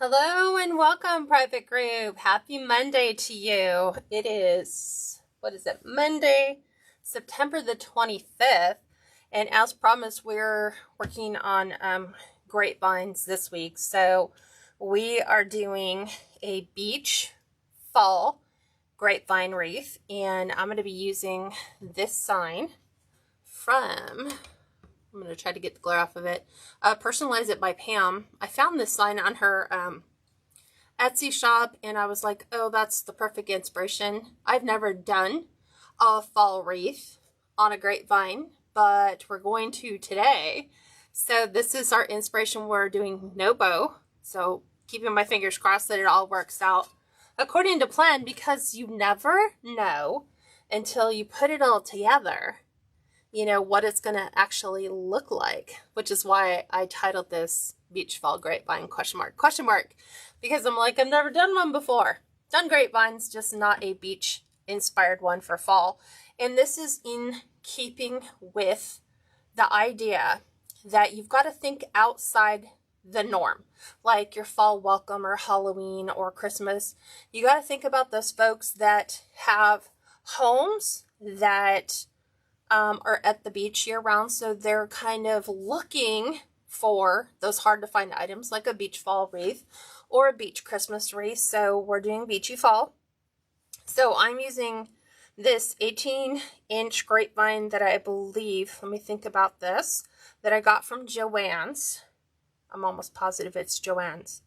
Hello and welcome, private group. Happy Monday to you. It is, Monday, September the 25th. And as promised, we're working on grapevines this week. So we are doing a beach fall grapevine wreath. And I'm going to be using this sign from... I'm going to try to get the glare off of it. Personalize It by Pam. I found this sign on her Etsy shop, and I was like, oh, that's the perfect inspiration. I've never done a fall wreath on a grapevine, but we're going to today. So this is our inspiration. We're doing no bow. So keeping my fingers crossed that it all works out according to plan, because you never know until you put it all together, you know, what it's going to actually look like, which is why I titled this Beach Fall Grapevine ? Because I'm like, I've never done one before. Done grapevines, just not a beach inspired one for fall. And this is in keeping with the idea that you've got to think outside the norm, like your fall welcome or Halloween or Christmas. You got to think about those folks that have homes that are at the beach year round, so they're kind of looking for those hard to find items like a beach fall wreath or a beach Christmas wreath. So we're doing beachy fall. So I'm using this 18-inch grapevine that I believe, let me think about this, that I got from Joann's. I'm almost positive it's Joann's.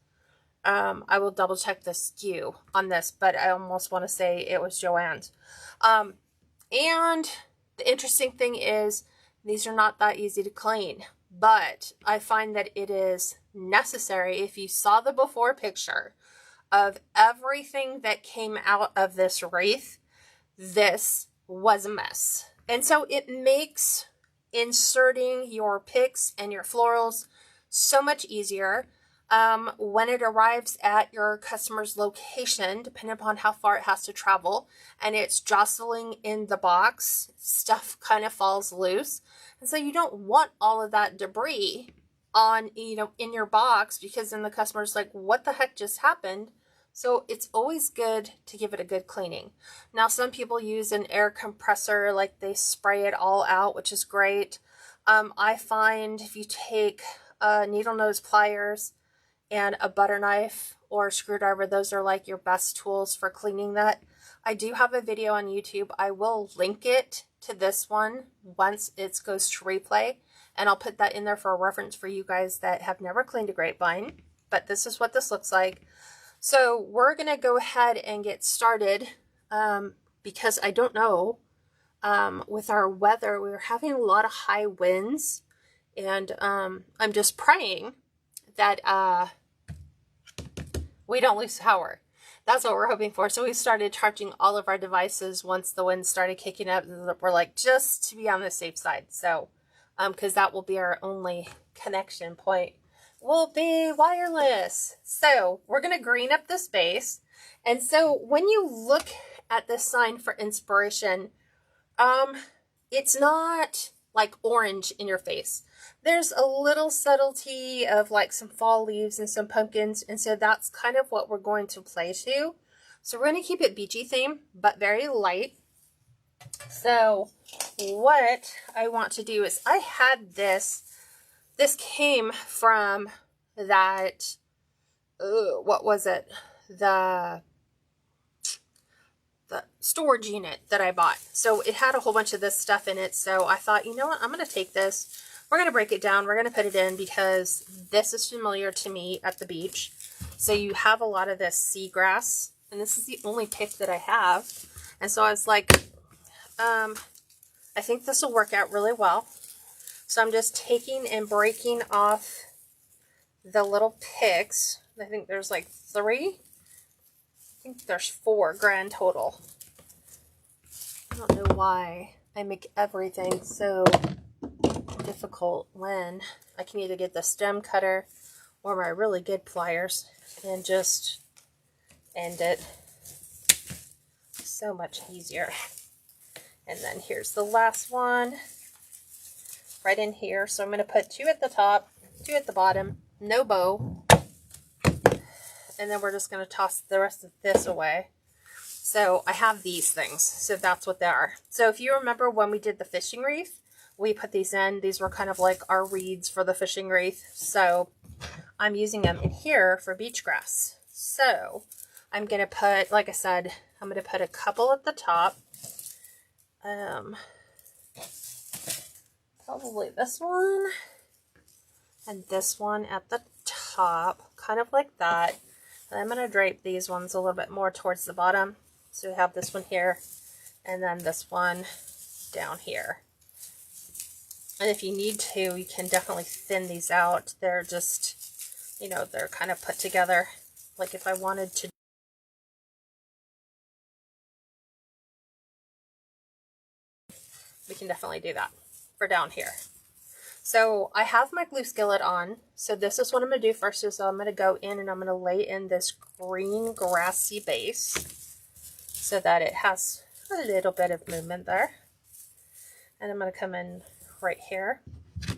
I will double check the SKU on this, but I almost want to say it was Joann's. And the interesting thing is, these are not that easy to clean, but I find that it is necessary. If you saw the before picture of everything that came out of this wreath, this was a mess. And so it makes inserting your picks and your florals so much easier. When it arrives at your customer's location, depending upon how far it has to travel, and it's jostling in the box, stuff kind of falls loose. And so you don't want all of that debris on, in your box, because then the customer's like, what the heck just happened? So it's always good to give it a good cleaning. Now, some people use an air compressor, like they spray it all out, which is great. I find if you take needle nose pliers and a butter knife or a screwdriver, those are like your best tools for cleaning that. I do have a video on YouTube. I will link it to this one once it goes to replay, and I'll put that in there for a reference for you guys that have never cleaned a grapevine. But this is what this looks like. So we're going to go ahead and get started, because I don't know, with our weather, we were having a lot of high winds, and I'm just praying that we don't lose power. That's what we're hoping for. So we started charging all of our devices once the wind started kicking up. We're like, just to be on the safe side. So, because that will be our only connection point, will be wireless. So we're going to green up the space. And so when you look at this sign for inspiration, it's not like orange in your face. There's a little subtlety of like some fall leaves and some pumpkins, and so that's kind of what we're going to play to. So we're going to keep it beachy theme, but very light. So what I want to do is, I had this came from that, what was it? The storage unit that I bought. So it had a whole bunch of this stuff in it. So I thought, you know what, I'm going to take this. We're going to break it down. We're going to put it in because this is familiar to me at the beach. So you have a lot of this seagrass, and this is the only pick that I have. And so I was like, I think this will work out really well. So I'm just taking and breaking off the little picks. I think there's like 3. I think there's 4 grand total. I don't know why I make everything so difficult when I can either get the stem cutter or my really good pliers and just end it. So much easier. And then here's the last one right in here. So I'm going to put 2 at the top, 2 at the bottom, no bow. and then we're just going to toss the rest of this away. So I have these things, so that's what they are. So if you remember when we did the fishing wreath, we put these in. These were kind of like our reeds for the fishing wreath. So I'm using them in here for beach grass. So I'm going to put, like I said, I'm going to put a couple at the top. Probably this one and this one at the top, kind of like that. And I'm going to drape these ones a little bit more towards the bottom. So we have this one here and then this one down here. And if you need to, you can definitely thin these out. They're just, you know, they're kind of put together. Like if I wanted to, we can definitely do that for down here. So I have my glue skillet on. So this is what I'm going to do first is I'm going to go in and I'm going to lay in this green grassy base so that it has a little bit of movement there. And I'm going to come in right here. I'm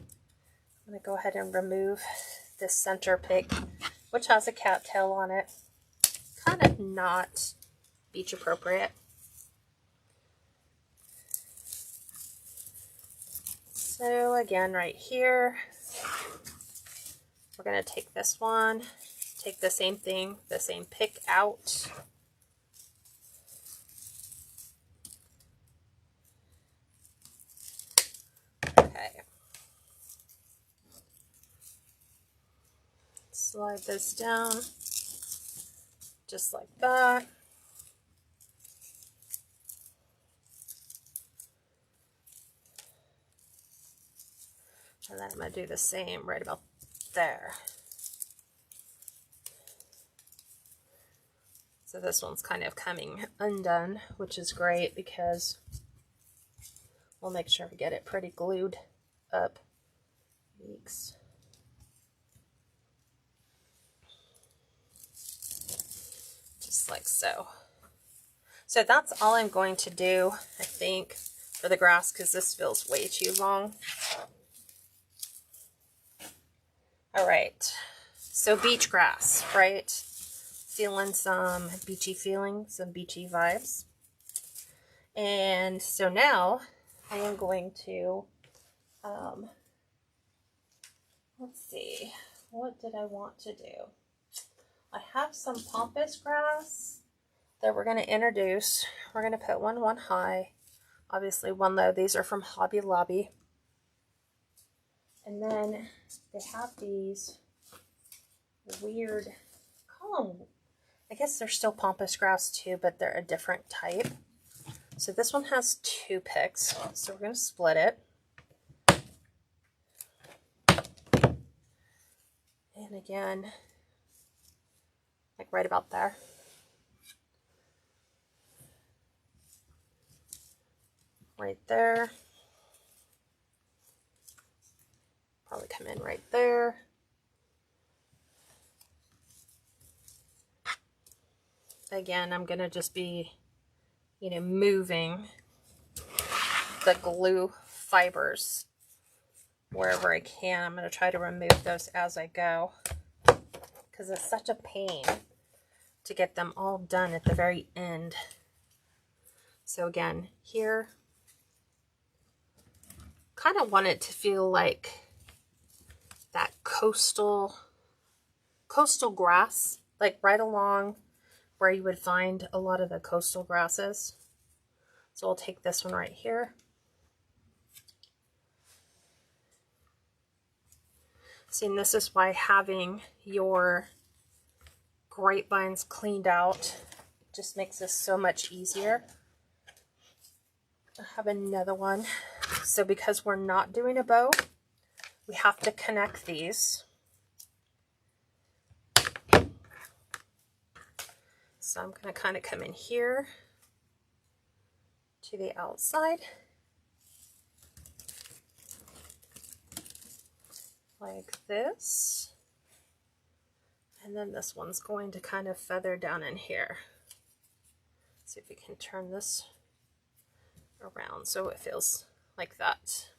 going to go ahead and remove this center pig, which has a cattail on it. Kind of not beach appropriate. So again, right here, we're going to take this one, take the same thing, the same pick out. Okay. Slide this down, just like that. And then I'm going to do the same right about there. So this one's kind of coming undone, which is great because we'll make sure we get it pretty glued up. Weeks. Just like so. So that's all I'm going to do, I think, for the grass because this feels way too long. All right, so beach grass, right? Feeling some beachy feelings, some beachy vibes. And so now I am going to, let's see, what did I want to do? I have some Pompas grass that we're going to introduce. We're going to put one high, obviously one low. These are from Hobby Lobby. And then they have these weird, call them, I guess they're still Pompas grass too, but they're a different type. So this one has 2 picks, so we're going to split it. And again, like right about there. Right there. Probably come in right there. Again, I'm going to just be, you know, moving the glue fibers wherever I can. I'm going to try to remove those as I go because it's such a pain to get them all done at the very end. So again, here, kind of want it to feel like that coastal grass, like right along where you would find a lot of the coastal grasses. So I'll take this one right here. See, and this is why having your grapevines cleaned out just makes this so much easier. I have another one. So because we're not doing a bow, we have to connect these. So I'm going to kind of come in here to the outside. Like this. And then this one's going to kind of feather down in here. See if we can turn this around so it feels like that.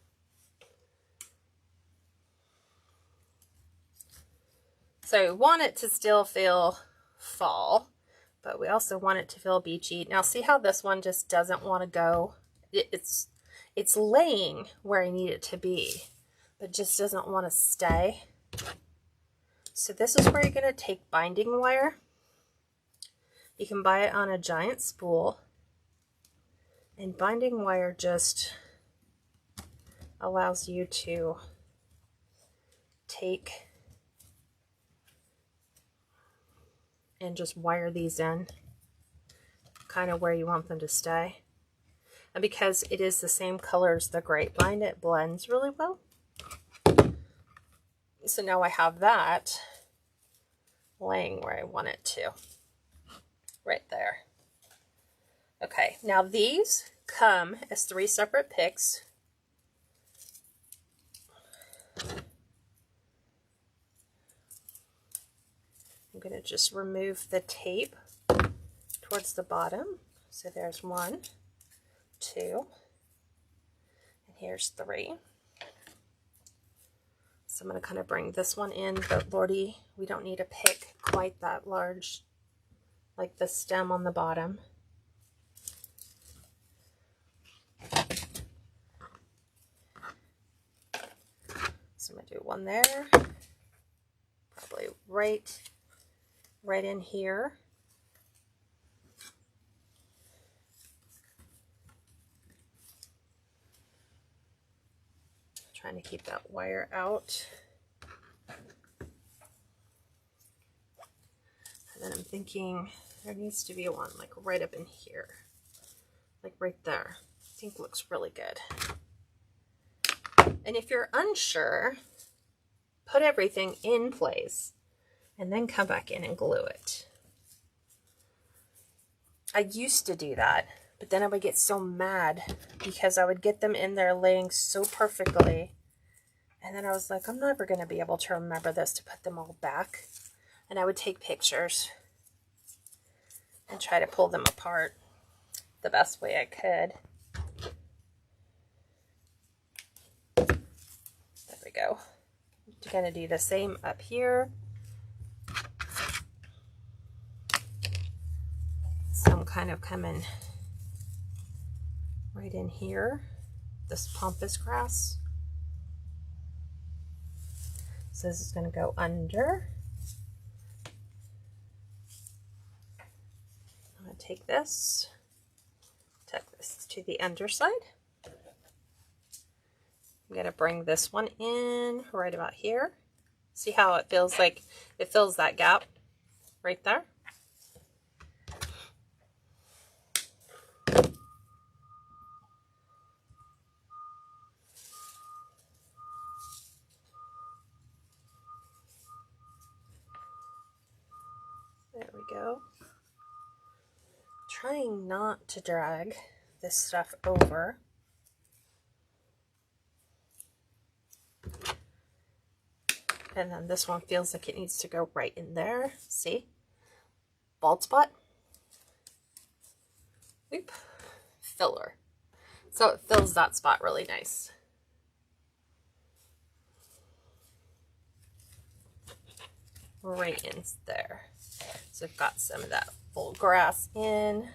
So we want it to still feel fall, but we also want it to feel beachy. Now see how this one just doesn't want to go? It's laying where I need it to be, but just doesn't want to stay. So this is where you're going to take binding wire. You can buy it on a giant spool, and binding wire just allows you to take and just wire these in kind of where you want them to stay. And because it is the same color as the grapevine, it blends really well. So now I have that laying where I want it to, right there. Okay, now these come as 3 separate picks. I'm going to just remove the tape towards the bottom. So there's 1, 2, and here's 3. So I'm going to kind of bring this one in, but Lordy, we don't need a pick quite that large, like the stem on the bottom. So I'm going to do 1 there, probably right in here. Trying to keep that wire out. And then I'm thinking there needs to be one like right up in here, like right there. I think looks really good. And if you're unsure, put everything in place and then come back in and glue it. I used to do that, but then I would get so mad because I would get them in there laying so perfectly. And then I was like, I'm never going to be able to remember this to put them all back. And I would take pictures and try to pull them apart the best way I could. There we go. I'm going to do the same up here. So I'm kind of coming right in here, this Pompas grass. So this is going to go under. I'm going to take this, tuck this to the underside. I'm going to bring this one in right about here. See how it feels like it fills that gap right there? There we go. Trying not to drag this stuff over. And then this one feels like it needs to go right in there. See? Bald spot. Oop. Filler. So it fills that spot really nice. Right in there. So I've got some of that full grass in.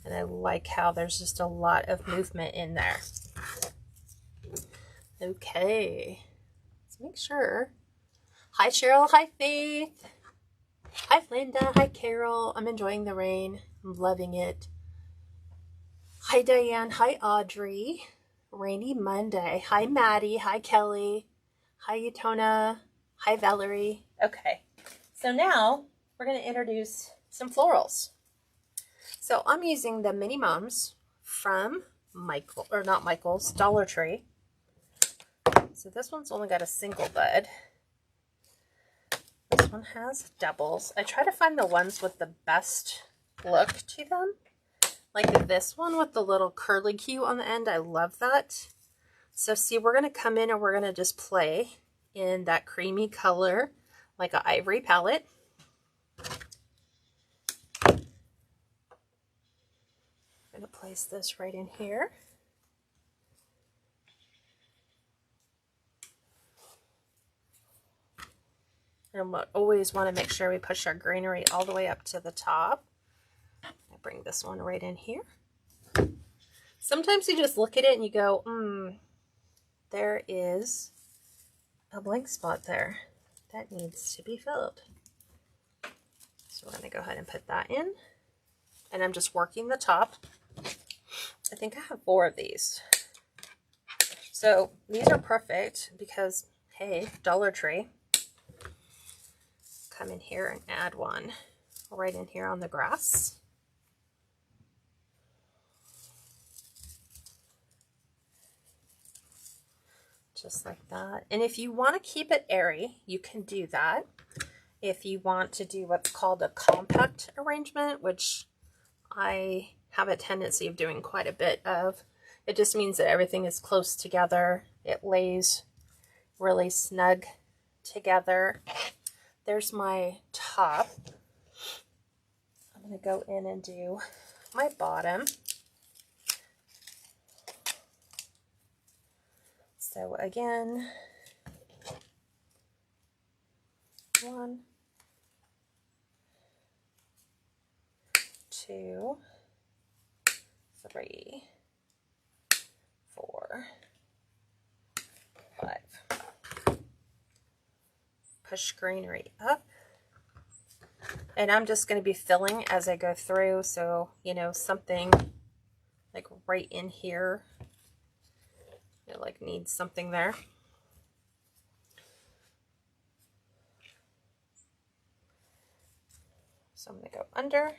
And I like how there's just a lot of movement in there. Okay. Let's make sure. Hi Cheryl, hi Faith. Hi Linda, hi Carol. I'm enjoying the rain. I'm loving it. Hi Diane, hi Audrey. Rainy Monday. Hi Maddie, hi Kelly. Hi Utona. Hi Valerie. Okay, so now we're going to introduce some florals. So I'm using the Mini Moms from Michael's, Dollar Tree. So this one's only got a single bud. This one has doubles. I try to find the ones with the best look to them. Like this one with the little curly Q on the end. I love that. So see, we're going to come in and we're going to just play in that creamy color, like an ivory palette. I'm going to place this right in here. And we always want to make sure we push our greenery all the way up to the top. I bring this one right in here. Sometimes you just look at it and you go, there is a blank spot there that needs to be filled. So we're going to go ahead and put that in. And I'm just working the top. I think I have 4 of these. So these are perfect because, hey, Dollar Tree. Come in here and add one right in here on the grass. Just like that. And if you want to keep it airy, you can do that. If you want to do what's called a compact arrangement, which I have a tendency of doing quite a bit of, it just means that everything is close together. It lays really snug together. There's my top. I'm going to go in and do my bottom. So again, 1, 2, 3, 4, 5. Push greenery up. And I'm just going to be filling as I go through. So, you know, something like right in here, it like needs something there. So I'm going to go under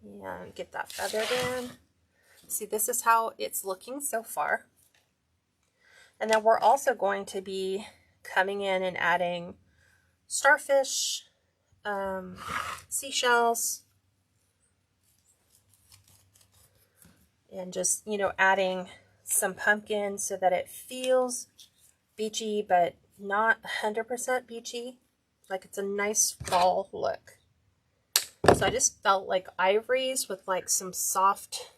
and get that feathered in. See, this is how it's looking so far. And then we're also going to be coming in and adding starfish, seashells, and just, you know, adding some pumpkin so that it feels beachy, but not 100% beachy. Like it's a nice fall look. So I just felt like ivories with like some soft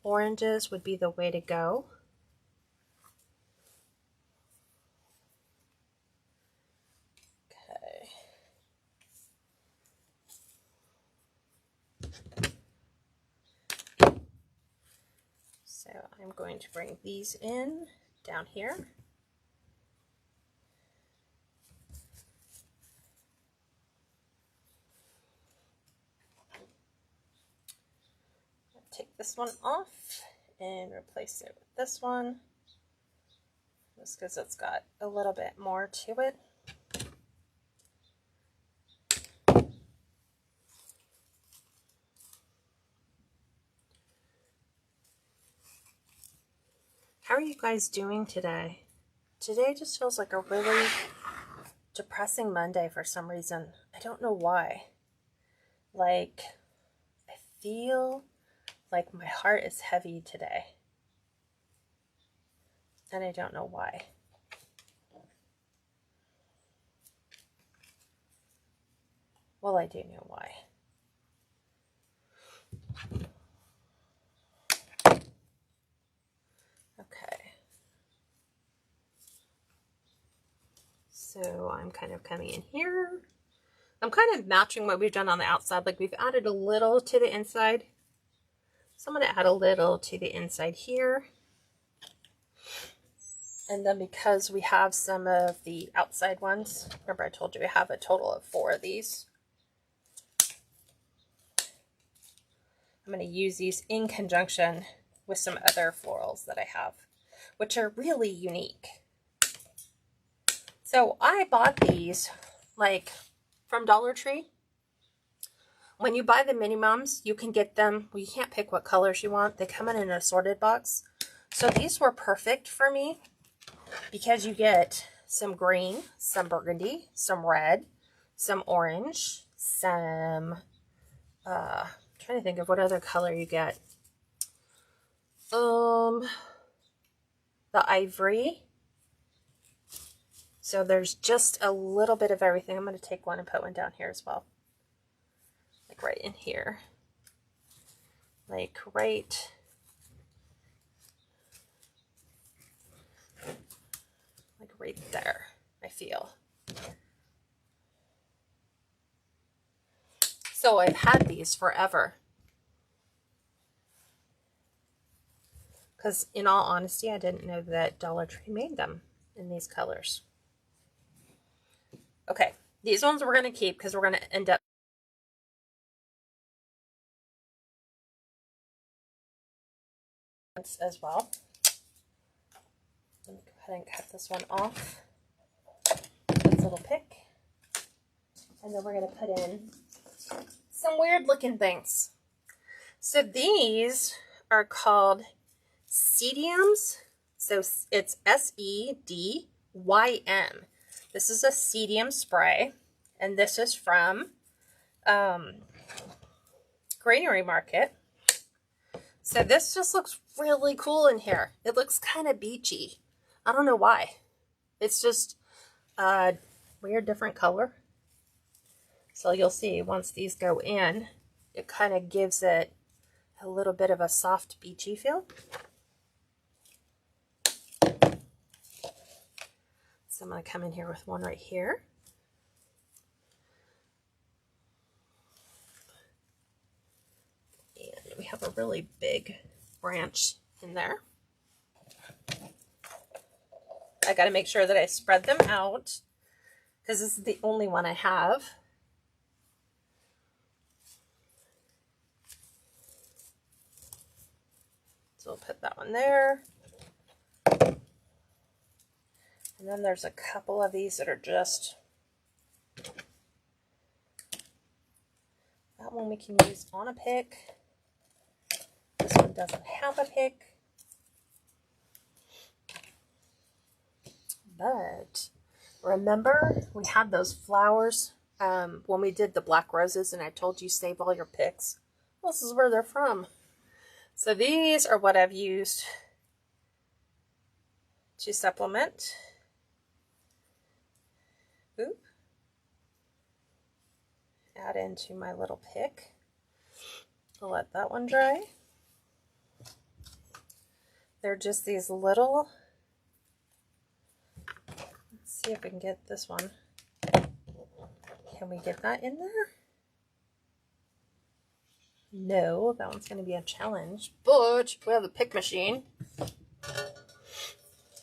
oranges would be the way to go. So I'm going to bring these in down here. Take this one off and replace it with this one, just because it's got a little bit more to it. How are you guys doing today? Today just feels like a really depressing Monday for some reason. I don't know why. Like, I feel like my heart is heavy today. And I don't know why. Well, I do know why. Okay. So I'm kind of coming in here. I'm kind of matching what we've done on the outside. Like we've added a little to the inside. So I'm going to add a little to the inside here. And then because we have some of the outside ones, remember I told you we have a total of 4 of these. I'm going to use these in conjunction with some other florals that I have, which are really unique. So I bought these like from Dollar Tree. When you buy the minimums, you can get them, well, you can't pick what colors you want. They come in an assorted box. So these were perfect for me because you get some green, some burgundy, some red, some orange, some, I'm trying to think of what other color you get. The ivory. So there's just a little bit of everything. I'm going to take one and put one down here as well. Like right in here. Like right there. I feel. So I've had these forever. Because in all honesty, I didn't know that Dollar Tree made them in these colors. Okay, these ones we're going to keep because we're going to end up as well. Let me go ahead and cut this one off. This little pick. And then we're going to put in some weird looking things. So these are called Seediums. So it's Seedym. This is a Seedium spray. And this is from Greenery Market. So this just looks really cool in here. It looks kind of beachy. I don't know why. It's just a weird different color. So you'll see once these go in, it kind of gives it a little bit of a soft beachy feel. So I'm going to come in here with one right here. And we have a really big branch in there. I got to make sure that I spread them out because this is the only one I have. So we'll put that one there. And then there's a couple of these that are just, that one we can use on a pick. This one doesn't have a pick. But remember we had those flowers when we did the black roses and I told you save all your picks? Well, this is where they're from. So these are what I've used to supplement. Oop. Add into my little pick. I'll let that one dry. They're just these little, let's see if we can get this one. Can we get that in there? No, that one's going to be a challenge, but we have the pick machine.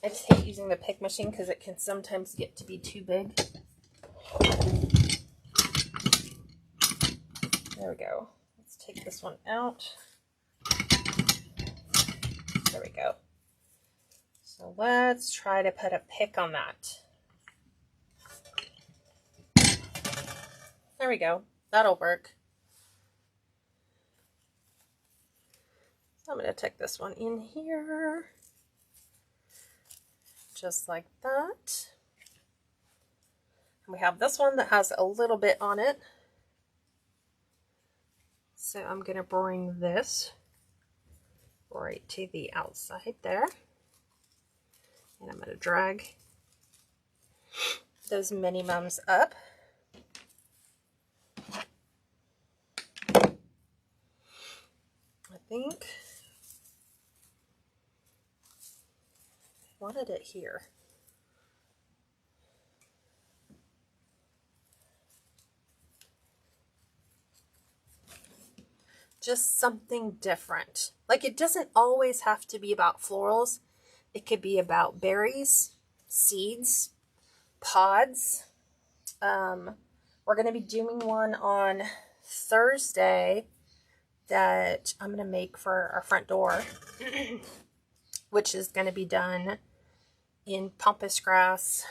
I just hate using the pick machine because it can sometimes get to be too big. There we go. Let's take this one out. There we go. So let's try to put a pick on that. There we go. That'll work. So I'm going to take this one in here. Just like that. And we have this one that has a little bit on it. So I'm going to bring this right to the outside there. And I'm going to drag those minimums up. I think I wanted it here. Just something different. Like, it doesn't always have to be about florals. It could be about berries, seeds, pods. We're going to be doing one on Thursday that I'm going to make for our front door, which is going to be done in Pompas grass.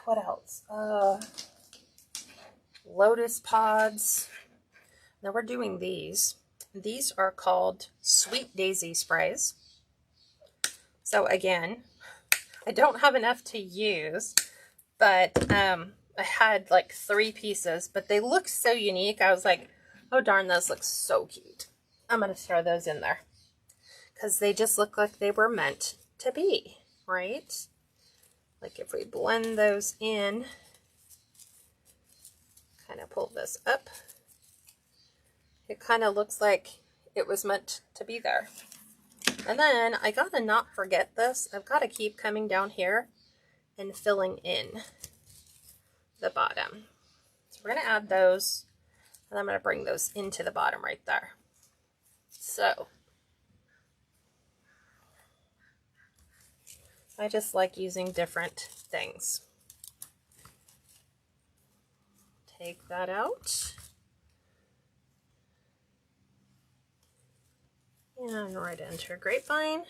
What else? Lotus pods. Now we're doing these. These are called Sweet Daisy sprays. So again, I don't have enough to use, but I had like 3 pieces, but they look so unique. I was like, oh darn, those look so cute. I'm going to throw those in there because they just look like they were meant to be, right? Like if we blend those in, kind of pull this up, it kind of looks like it was meant to be there. And then I gotta not forget this. I've got to keep coming down here and filling in the bottom. So we're gonna add those, and I'm gonna bring those into the bottom right there. So I just like using different things. Take that out. And right into a grapevine.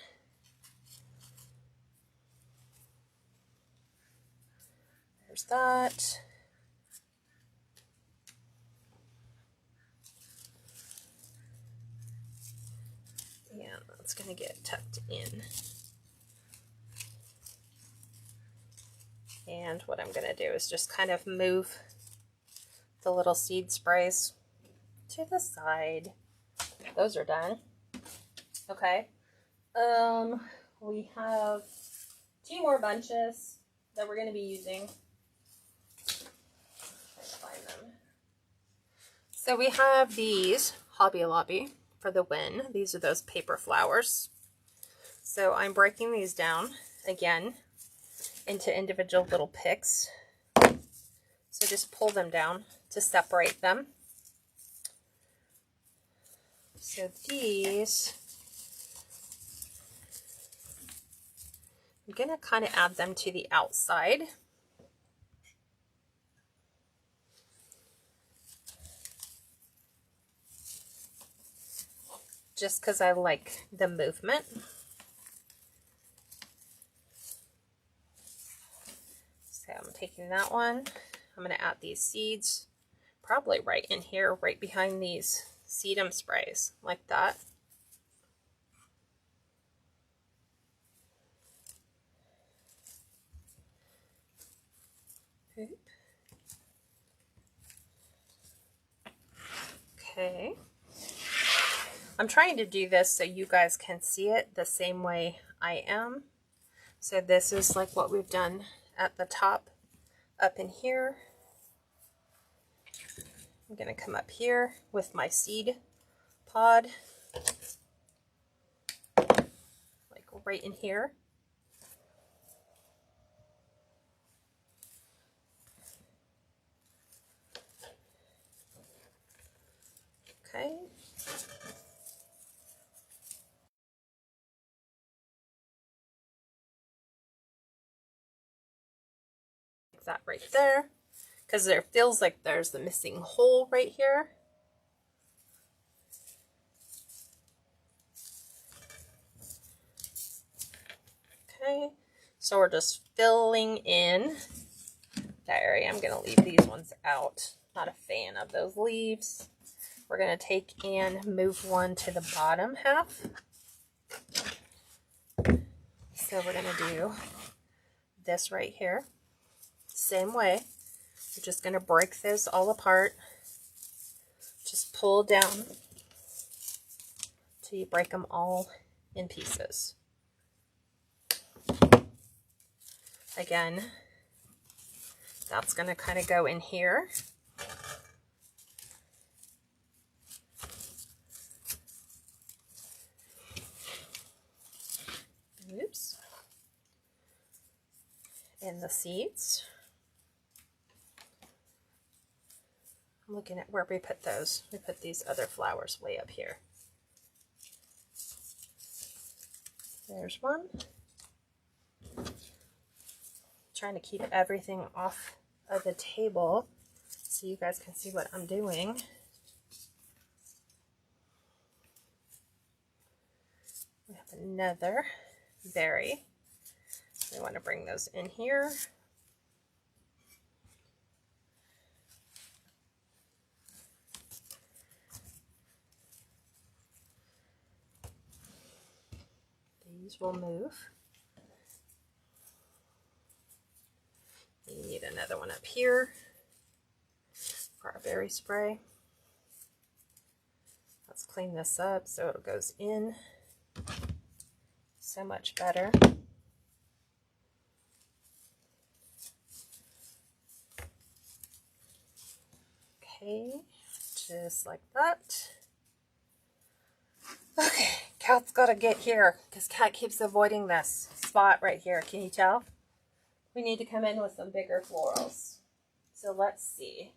There's that. Yeah, that's going to get tucked in. And what I'm going to do is just kind of move the little seed sprays to the side. Those are done. Okay. We have 2 more bunches that we're going to be using. Find them. So we have these Hobby Lobby for the win. These are those paper flowers. So I'm breaking these down again into individual little picks. So just pull them down to separate them. So these, I'm going to kind of add them to the outside. Just because I like the movement. So I'm taking that one. I'm going to add these seeds, probably right in here, right behind these Seedium sprays, like that. Okay. I'm trying to do this so you guys can see it the same way I am. So this is like what we've done at the top up in here. I'm going to come up here with my seed pod, like right in here. Okay. Like that right there, because there feels like there's the missing hole right here. Okay, so we're just filling in that area. I'm going to leave these ones out. Not a fan of those leaves. We're going to take and move one to the bottom half. So we're going to do this right here. Same way. We're just going to break those all apart. Just pull down till you break them all in pieces. Again, that's going to kind of go in here. Oops. And the seeds. I'm looking at where we put those. We put these other flowers way up here. There's one. Trying to keep everything off of the table so you guys can see what I'm doing. We have another berry. We want to bring those in here. These will move. We need another one up here for our berry spray. Let's clean this up so it goes in so much better. Okay, just like that. Okay, Cat's got to get here because Cat keeps avoiding this spot right here. Can you tell? We need to come in with some bigger florals. So let's see.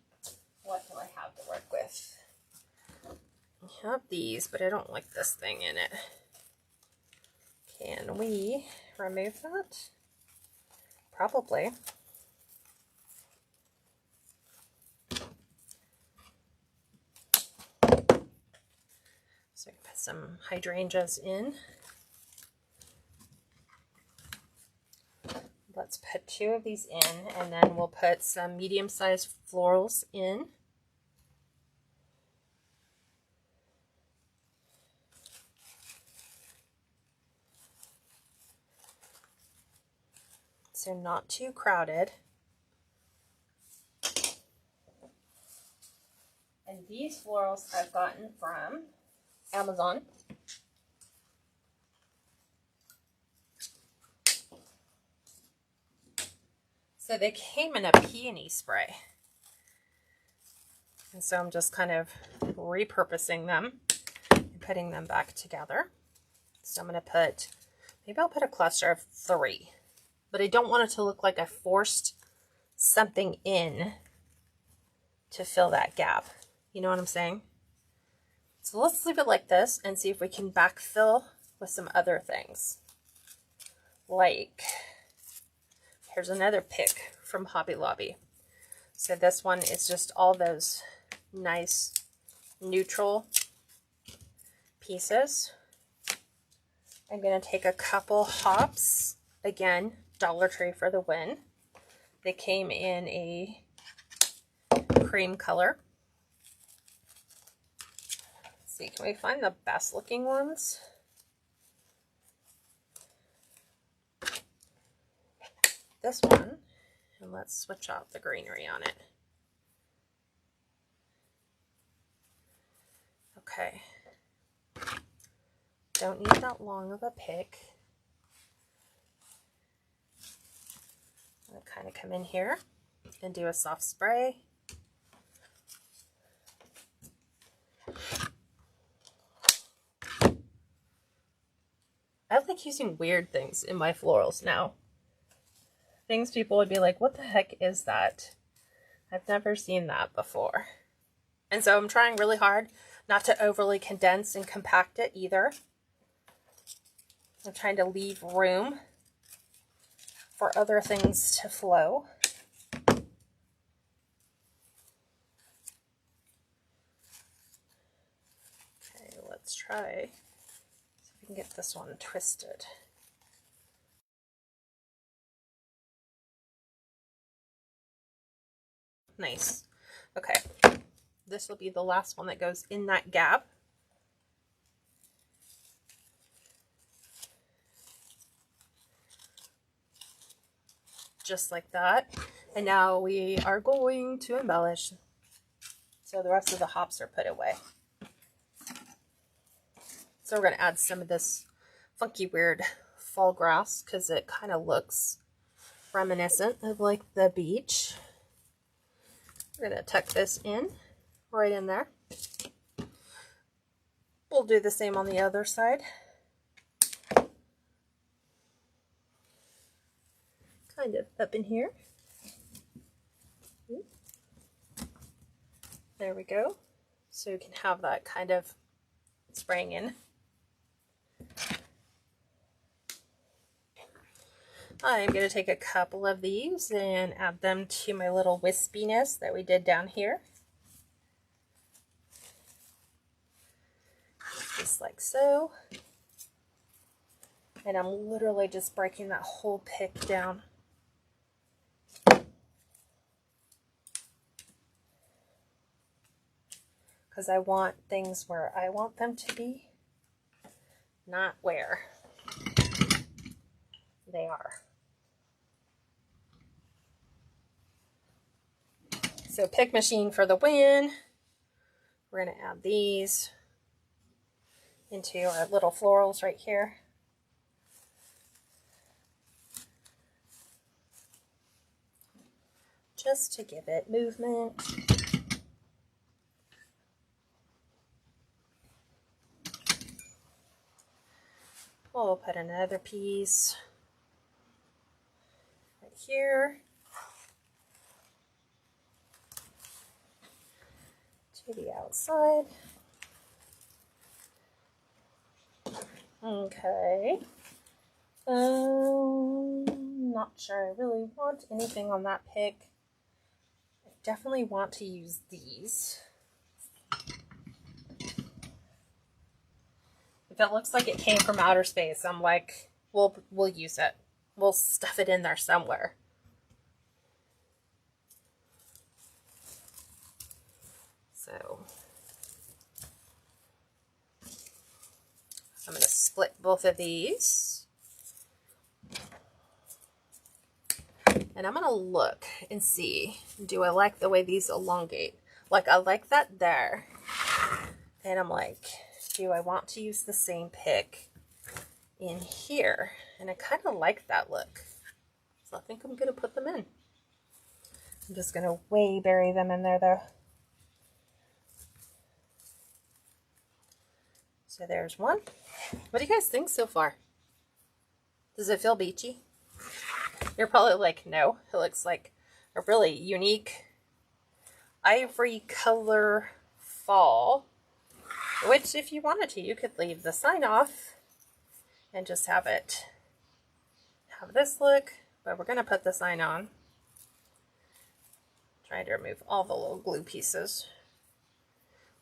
What do I have to work with? I have these, but I don't like this thing in it. Can we remove that? Probably. So I can put some hydrangeas in. Let's put 2 of these in, and then we'll put some medium-sized florals in. So not too crowded. And these florals I've gotten from Amazon. So they came in a peony spray. And so I'm just kind of repurposing them and putting them back together. So I'm going to put, maybe I'll put a cluster of 3. But I don't want it to look like I forced something in to fill that gap. You know what I'm saying? So let's leave it like this and see if we can backfill with some other things. Like, here's another pick from Hobby Lobby. So this one is just all those nice neutral pieces. I'm going to take a couple hops. Again, Dollar Tree for the win. They came in a cream color. Let's see, can we find the best looking ones? This one, and let's switch out the greenery on it. Okay. Don't need that long of a pick. I'm going to kind of come in here and do a soft spray. I like using weird things in my florals now. Things people would be like, what the heck is that? I've never seen that before. And so I'm trying really hard not to overly condense and compact it either. I'm trying to leave room for other things to flow. Okay, let's try, see if we can get this one twisted. Nice. Okay, this will be the last one that goes in that gap. Just like that. And now we are going to embellish. So the rest of the hops are put away. So we're going to add some of this funky weird fall grass because it kind of looks reminiscent of like the beach. We're going to tuck this in, right in there. We'll do the same on the other side. Kind of up in here. There we go. So you can have that kind of spraying in. I'm going to take a couple of these and add them to my little wispiness that we did down here. Just like so. And I'm literally just breaking that whole pick down. Because I want things where I want them to be, not where they are. So pick machine for the win. We're going to add these into our little florals right here. Just to give it movement. We'll put another piece right here to the outside. Okay. Not sure I really want anything on that pick. I definitely want to use these. If it looks like it came from outer space, I'm like, we'll use it. We'll stuff it in there somewhere. So I'm going to split both of these. And I'm going to look and see, do I like the way these elongate? Like, I like that there. And I'm like, do I want to use the same pick in here? And I kind of like that look. So I think I'm going to put them in. I'm just going to way bury them in there though. So there's one. What do you guys think so far? Does it feel beachy? You're probably like, no. It looks like a really unique ivory color fall. Which, if you wanted to, you could leave the sign off and just have it have this look. But we're going to put the sign on. Trying to remove all the little glue pieces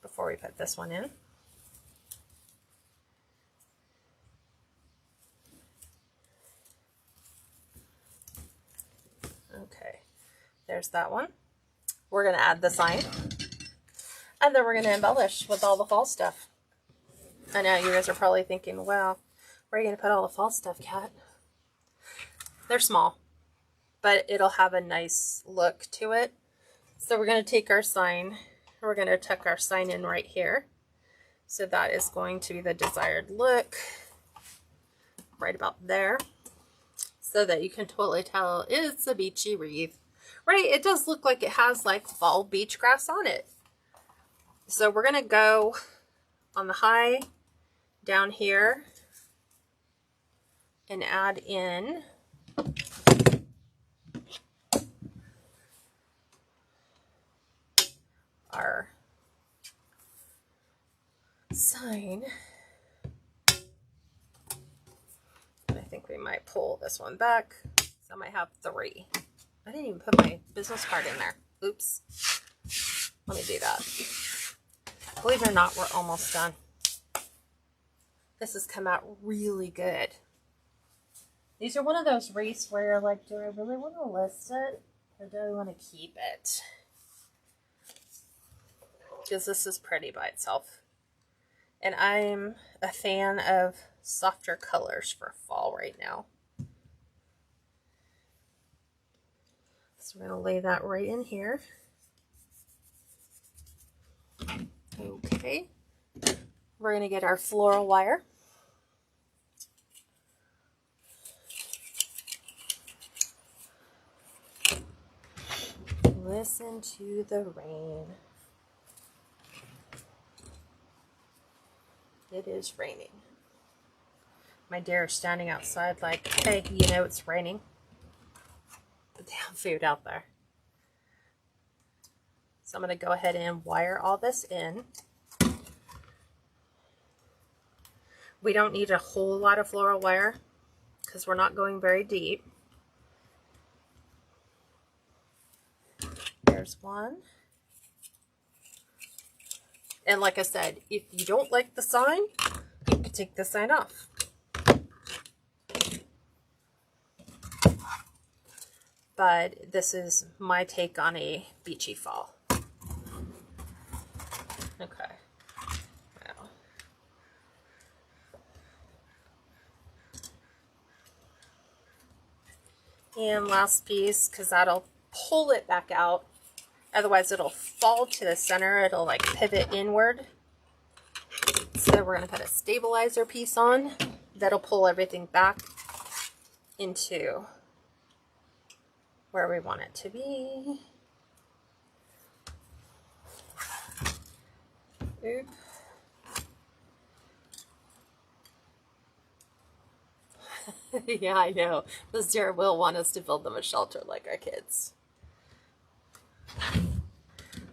before we put this one in. Okay, there's that one. We're going to add the sign. And then we're going to embellish with all the fall stuff. I know you guys are probably thinking, well, where are you going to put all the fall stuff, Kat? They're small, but it'll have a nice look to it. So we're going to take our sign, we're going to tuck our sign in right here. So that is going to be the desired look right about there. So that you can totally tell it's a beachy wreath. Right, it does look like it has like fall beach grass on it. So we're going to go on the high down here and add in our sign. And I think we might pull this one back. So I might have 3. I didn't even put my business card in there. Oops. Let me do that. Believe it or not, we're almost done. This has come out really good. These are one of those wreaths where you're like, do I really want to list it? Or do I want to keep it? Because this is pretty by itself. And I'm a fan of softer colors for fall right now. So we're going to lay that right in here. Okay. We're going to get our floral wire. Listen to the rain. It is raining. My deer is standing outside like, hey, you know it's raining. The damn food out there. So I'm going to go ahead and wire all this in. We don't need a whole lot of floral wire because we're not going very deep. There's one. And like I said, if you don't like the sign, you can take the sign off. But this is my take on a beachy fall. Okay. Now. And last piece, because that'll pull it back out. Otherwise it'll fall to the center. It'll like pivot inward. So we're going to put a stabilizer piece on. That'll pull everything back into where we want it to be. Oop. Yeah, I know. This deer will want us to build them a shelter like our kids.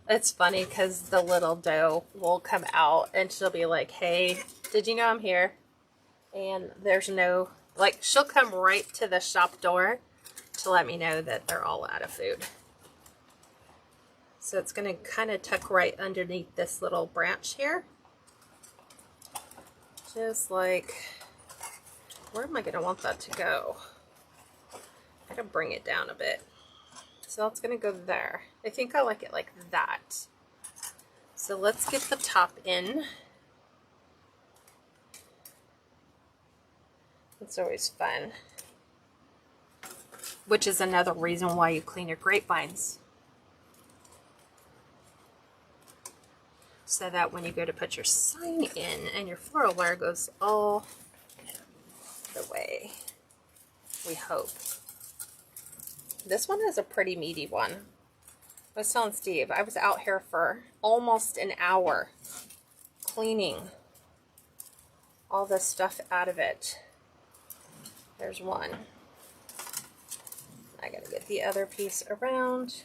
It's funny because the little doe will come out and she'll be like, hey, did you know I'm here? And there's no, like, she'll come right to the shop door to let me know that they're all out of food. So it's going to kind of tuck right underneath this little branch here. Just like, where am I going to want that to go? I gotta bring it down a bit. So that's going to go there. I think I like it like that. So let's get the top in. It's always fun. Which is another reason why you clean your grapevines. So that when you go to put your sign in and your floral wire goes all the way. We hope. This one is a pretty meaty one. I was telling Steve, I was out here for almost an hour cleaning all this stuff out of it. There's one. I gotta get the other piece around.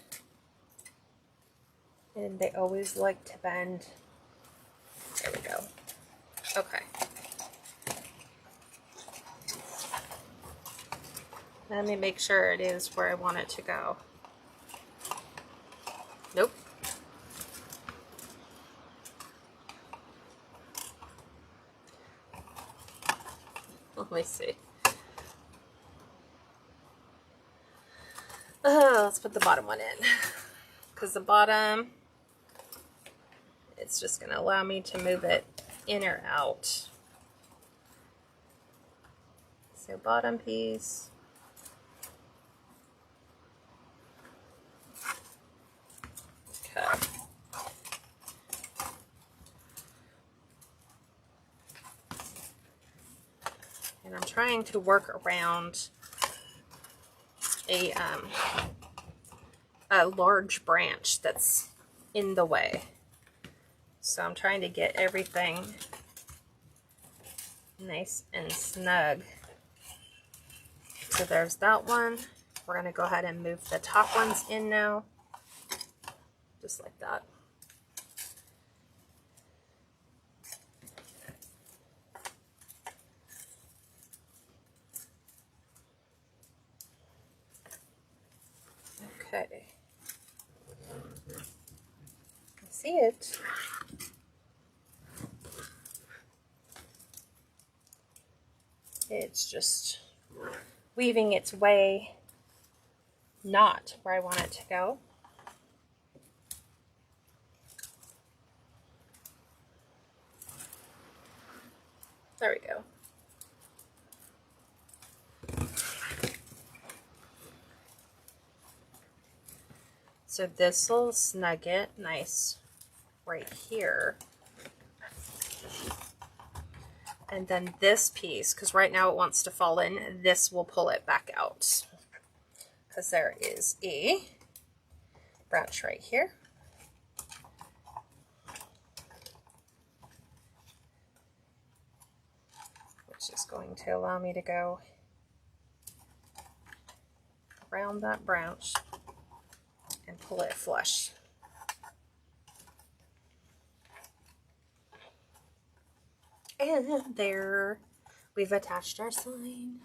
And they always like to bend. There we go. Okay. Let me make sure it is where I want it to go. Nope. Let me see. Let's put the bottom one in. Because the bottom, it's just going to allow me to move it in or out. So bottom piece. Okay. And I'm trying to work around a large branch that's in the way. So I'm trying to get everything nice and snug. So there's that one. We're going to go ahead and move the top ones in now. Just like that. Okay. I see it. It's just weaving its way not where I want it to go. There we go. So this will snug it nice right here. And then this piece, because right now it wants to fall in, this will pull it back out. Because there is a branch right here. Which is going to allow me to go around that branch and pull it flush. And there, we've attached our sign.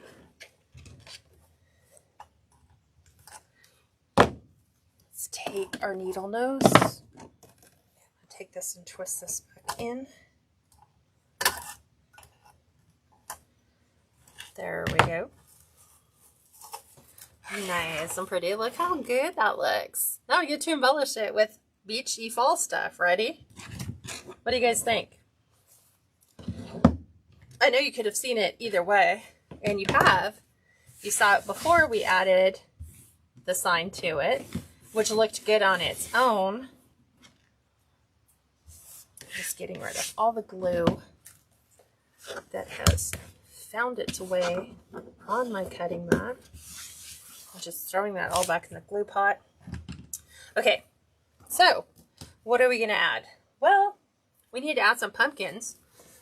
Let's take our needle nose, take this and twist this back in. There we go. Nice and pretty. Look how good that looks. Now we get to embellish it with beachy fall stuff. Ready? What do you guys think? I know you could have seen it either way, and you have. You saw it before we added the sign to it, which looked good on its own. Just getting rid of all the glue that has found its way on my cutting mat. I'm just throwing that all back in the glue pot. Okay, so what are we going to add? Well, we need to add some pumpkins.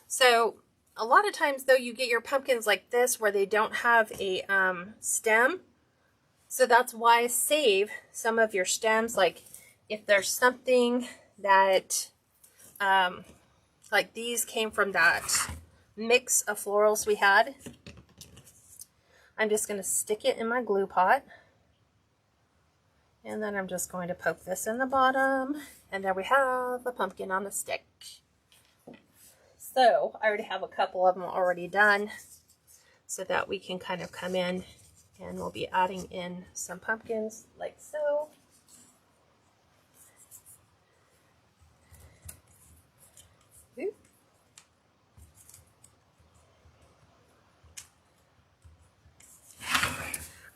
So A lot of times though, you get your pumpkins like this where they don't have a stem. So that's why save some of your stems. Like if there's something that, like these came from that mix of florals we had. I'm just going to stick it in my glue pot. And then I'm just going to poke this in the bottom. And there we have a pumpkin on a stick. So I already have a couple of them already done so that we can kind of come in and we'll be adding in some pumpkins like so. Ooh.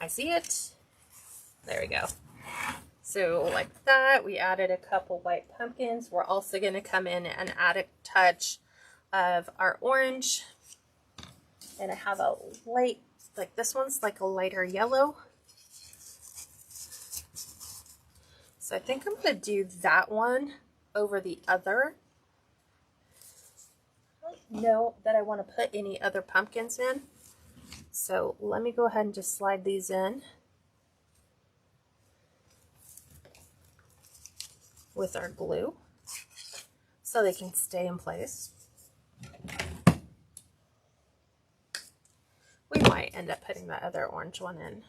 I see it. There we go. So like that, we added a couple white pumpkins. We're also going to come in and add a touch of our orange. And I have a light, like this one's like a lighter yellow. So I think I'm going to do that one over the other. I don't know that I want to put any other pumpkins in. So let me go ahead and just slide these in with our glue so they can stay in place. We might end up putting that other orange one in.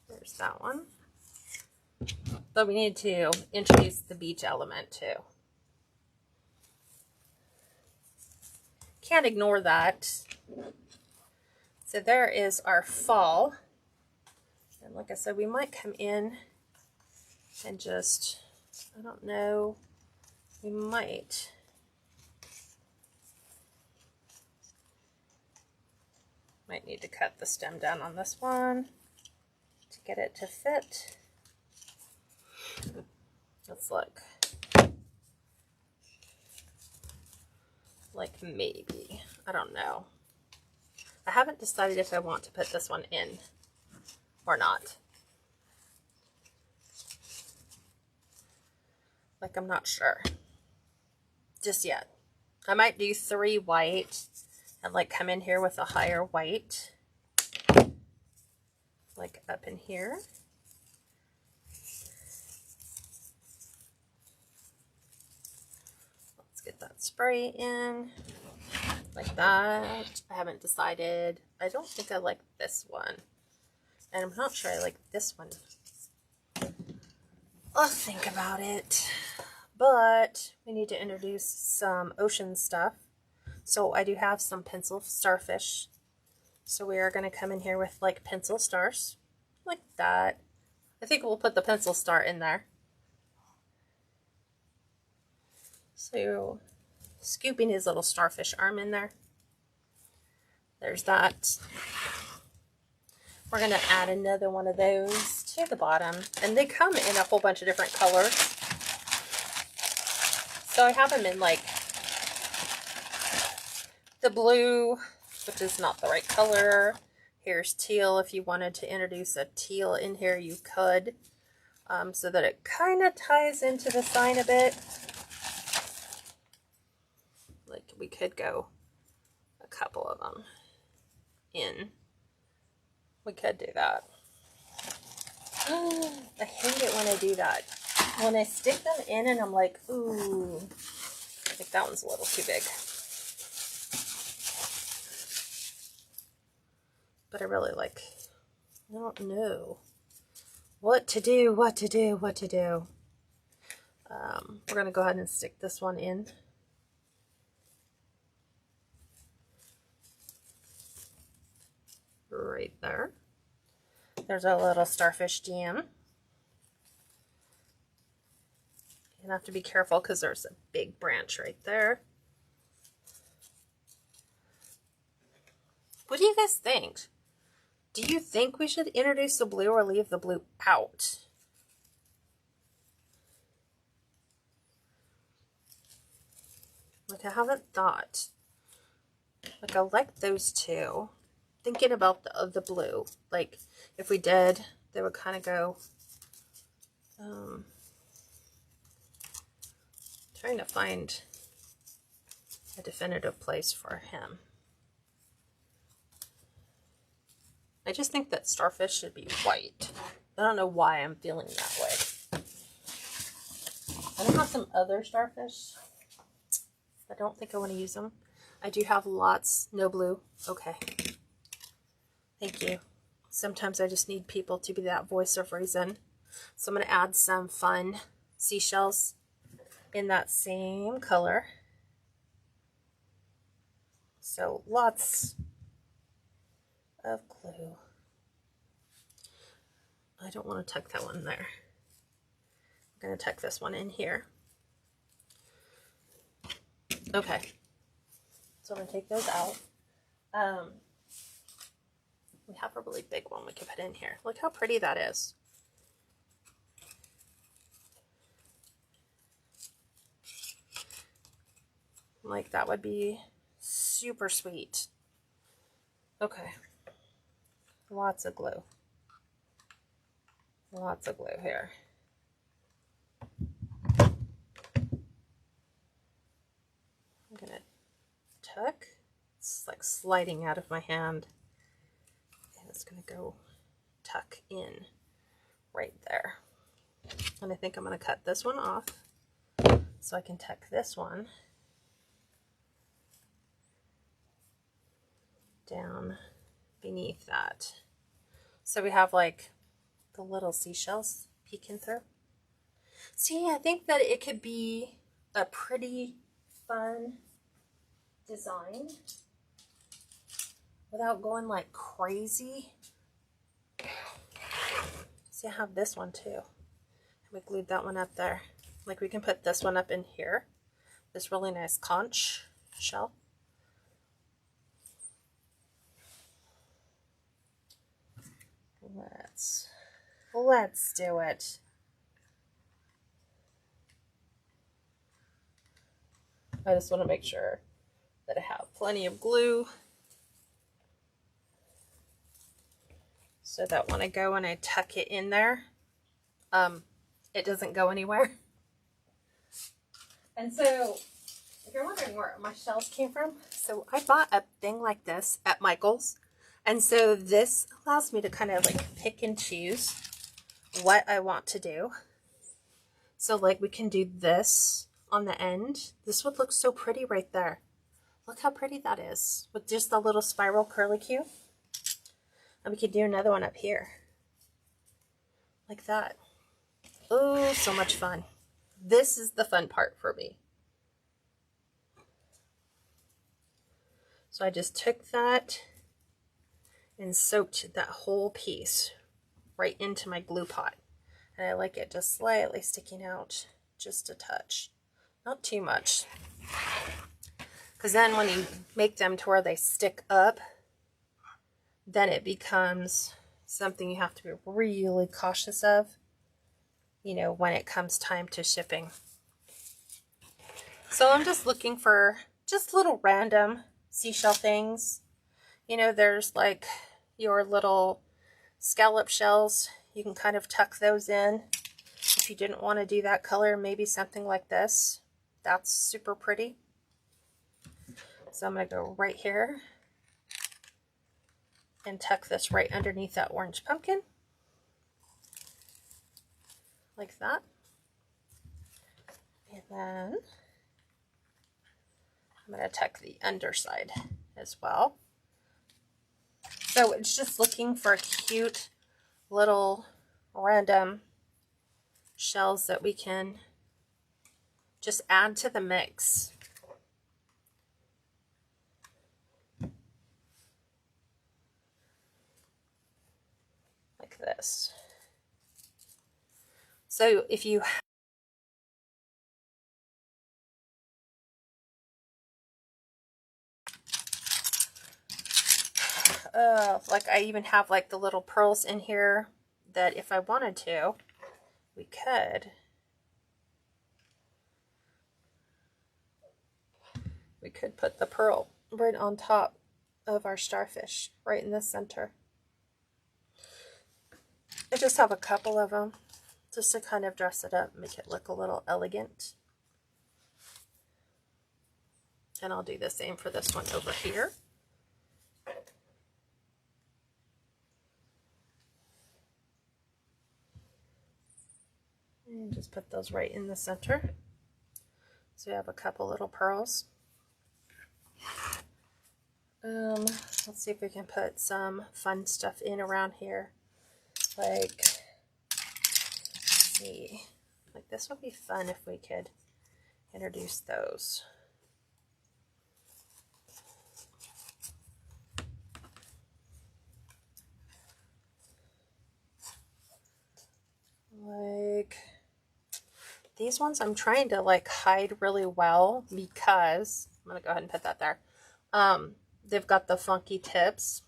There's that one. But we need to introduce the beach element too. Can't ignore that. So there is our fall. And like I said, we might come in and just, I don't know, we might. Might need to cut the stem down on this one to get it to fit. Let's look. Like maybe, I don't know. I haven't decided if I want to put this one in or not. Like I'm not sure just yet. I might do 3 white and like come in here with a higher white, like up in here. Let's get that spray in like that. I haven't decided. I don't think I like this one. And I'm not sure I like this one. I'll think about it. But we need to introduce some ocean stuff. So I do have some pencil starfish. So we are going to come in here with like pencil stars. Like that. I think we'll put the pencil star in there. So scooping his little starfish arm in there. There's that. We're going to add another one of those to the bottom. And they come in a whole bunch of different colors. So I have them in like the blue, which is not the right color. Here's teal. If you wanted to introduce a teal in here, you could. So that it kind of ties into the sign a bit. Like we could go a couple of them in. We could do that. I hate it when I do that. When I stick them in and I'm like, ooh, I think that one's a little too big. But I really like, I don't know what to do. We're going to go ahead and stick this one in. Right there. There's a little starfish jam. You have to be careful because there's a big branch right there. What do you guys think? Do you think we should introduce the blue or leave the blue out? Like I haven't thought. Like I like those two. Thinking about the blue. Like if we did, they would kind of go. Trying to find a definitive place for him. I just think that Starfish should be white. I don't know why I'm feeling that way. I have some other Starfish. I don't think I want to use them. I do have lots. No blue. Okay. Thank you. Sometimes I just need people to be that voice of reason. So I'm going to add some fun seashells in that same color. So lots of glue. I don't want to tuck that one there. I'm going to tuck this one in here. Okay. So I'm going to take those out. We have a really big one we can put in here. Look how pretty that is. Like, that would be super sweet. Okay. Lots of glue. Lots of glue here. I'm going to tuck. It's like sliding out of my hand. And it's going to go tuck in right there. And I think I'm going to cut this one off so I can tuck this one down beneath that. So we have like the little seashells peeking through. See, I think that it could be a pretty fun design without going like crazy. See, I have this one too. We glued that one up there. Like, we can put this one up in here. This really nice conch shell. Let's do it. I just want to make sure that I have plenty of glue so that when I go and I tuck it in there, it doesn't go anywhere. And so, if you're wondering where my shells came from, so I bought a thing like this at Michael's. And so this allows me to kind of like pick and choose what I want to do. So like we can do this on the end. This would look so pretty right there. Look how pretty that is with just the little spiral curlicue. And we could do another one up here. Like that. Oh, so much fun. This is the fun part for me. So I just took that and soaked that whole piece right into my glue pot. And I like it just slightly sticking out, just a touch. Not too much. Because then when you make them to where they stick up, then it becomes something you have to be really cautious of, you know, when it comes time to shipping. So I'm just looking for just little random seashell things. You know, there's like your little scallop shells. You can kind of tuck those in. If you didn't want to do that color, maybe something like this. That's super pretty. So I'm going to go right here and tuck this right underneath that orange pumpkin. Like that. And then I'm going to tuck the underside as well. So it's just looking for cute little random shells that we can just add to the mix. Like this. So if you like I even have like the little pearls in here that if I wanted to, we could. We could put the pearl right on top of our starfish, right in the center. I just have a couple of them just to kind of dress it up, make it look a little elegant. And I'll do the same for this one over here. And just put those right in the center. So we have a couple little pearls. Let's see if we can put some fun stuff in around here. Like, let's see, like this would be fun if we could introduce those. Like these ones I'm trying to like hide really well because I'm gonna go ahead and put that there. They've got the funky tips,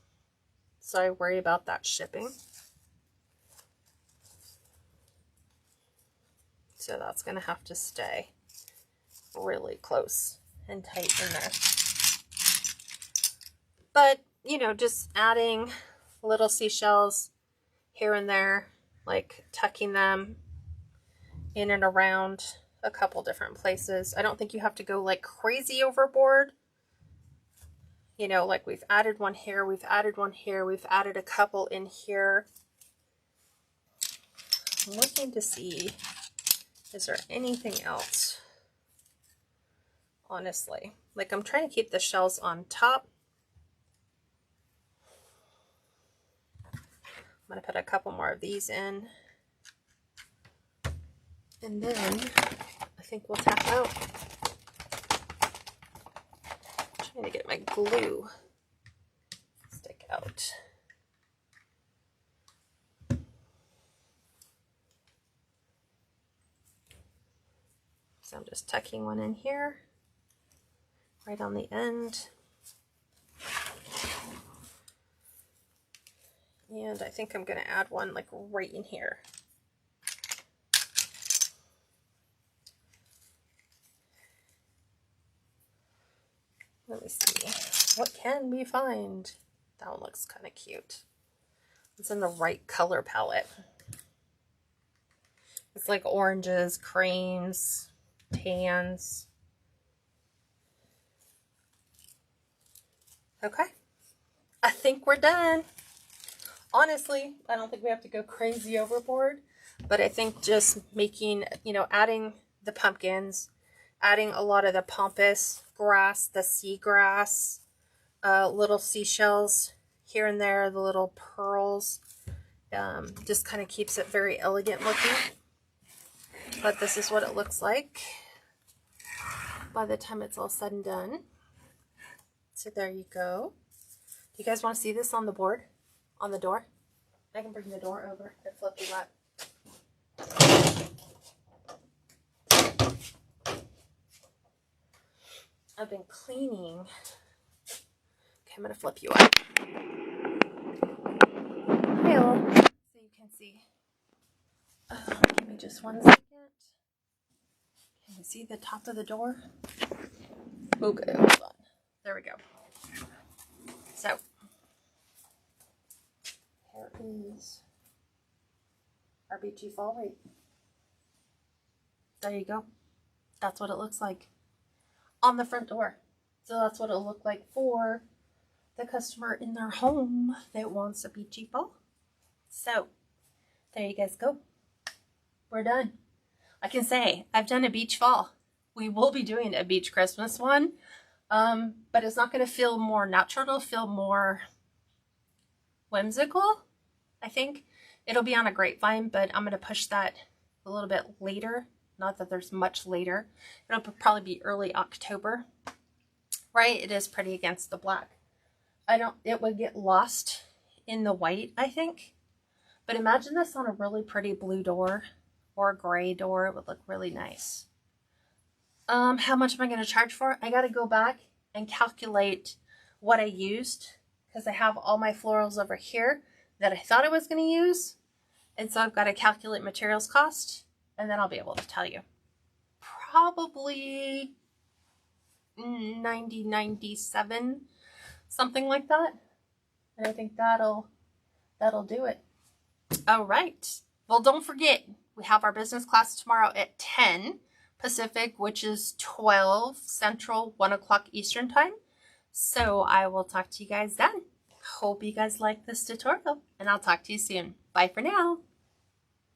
so I worry about that shipping. So that's gonna have to stay really close and tight in there. But you know, just adding little seashells here and there, like tucking them in and around a couple different places. I don't think you have to go like crazy overboard. You know, like we've added one here, we've added one here, we've added a couple in here. I'm looking to see, is there anything else? Honestly, like I'm trying to keep the shells on top. I'm going to put a couple more of these in. And then I think we'll tap out. I'm trying to get my glue to stick out. So I'm just tucking one in here, right on the end. And I think I'm going to add one like right in here. Let me see. What can we find? That one looks kind of cute. It's in the right color palette. It's like oranges, creams, tans. Okay. I think we're done. Honestly, I don't think we have to go crazy overboard, but I think just making, you know, adding the pumpkins, adding a lot of the Pompas grass, the seagrass, little seashells here and there, the little pearls, just kind of keeps it very elegant looking. But this is what it looks like by the time it's all said and done. So there you go. Do you guys want to see this on the board? On the door? I can bring the door over and flip you up. I've been cleaning. Okay, I'm going to flip you up. So you can see. Give me just 1 second. Can you see the top of the door? Okay, hold on. There we go. So, here is our beachy fall wreath. There you go. That's what it looks like on the front door. So that's what it'll look like for the customer in their home that wants a beachy fall. So, there you guys go. We're done. I can say I've done a beach fall. We will be doing a beach Christmas one, but it's not going to feel more natural. It'll feel more whimsical, I think. It'll be on a grapevine, but I'm going to push that a little bit later. Not that there's much later. It'll probably be early October, right? It is pretty against the black. It would get lost in the white, I think. But imagine this on a really pretty blue door or a gray door. It would look really nice. How much am I going to charge for it? I got to go back and calculate what I used because I have all my florals over here that I thought I was going to use. And so I've got to calculate materials cost and then I'll be able to tell you. Probably 90, 97, something like that. And I think that'll do it. All right. Well, don't forget, we have our business class tomorrow at 10. Pacific, which is 12 Central, 1 o'clock Eastern time. So I will talk to you guys then. Hope you guys like this tutorial, and I'll talk to you soon. Bye for now.